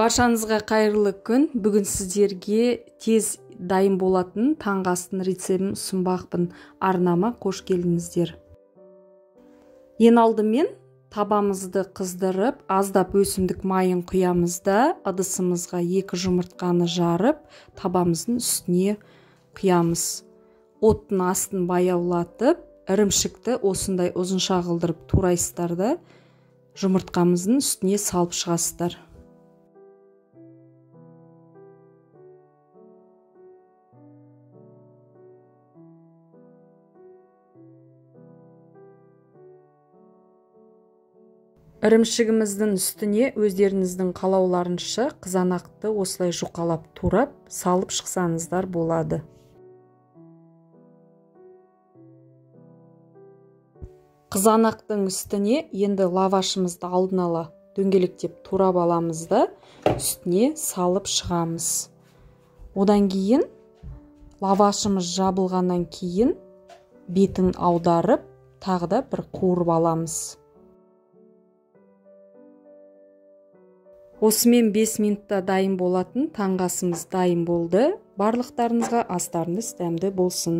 Баршаңызға қайырлы күн. Бүгін сіздерге тез дайын болатын таңғы астың рецептін ұсынбақпын. Арнама қош келдіңіздер. Ең алдымен табамызды қыздырып, аздап өсімдік майын құямыз да, ыдысымызға 2 жұмыртқаны жарып, табамыздың үстіне құямыз. Оттың астын баяулатып, ірімшікті осындай ұзынша қылдырып турайсыздар да, жұмыртқамыздың үстіне салып шығасыздар. Ірімшігіміздің үстіне өздеріңіздің қалауларынша қызанақты осылай жұқалап турап салып шықсаңыздар болады. Қызанақтың үстіне енді лавашымызды алдын ала дөңгелектеп турап аламыз да, үстіне салып шығамыз. Одан кейін лавашымыз жабылғаннан кейін бетін аударып, тағы да бір қуырып аламыз. Осымен 5 минутта дайын болатын таңғы асымыз дайын болды. Барлықтарыңызға астарыңыз дәмді болсын.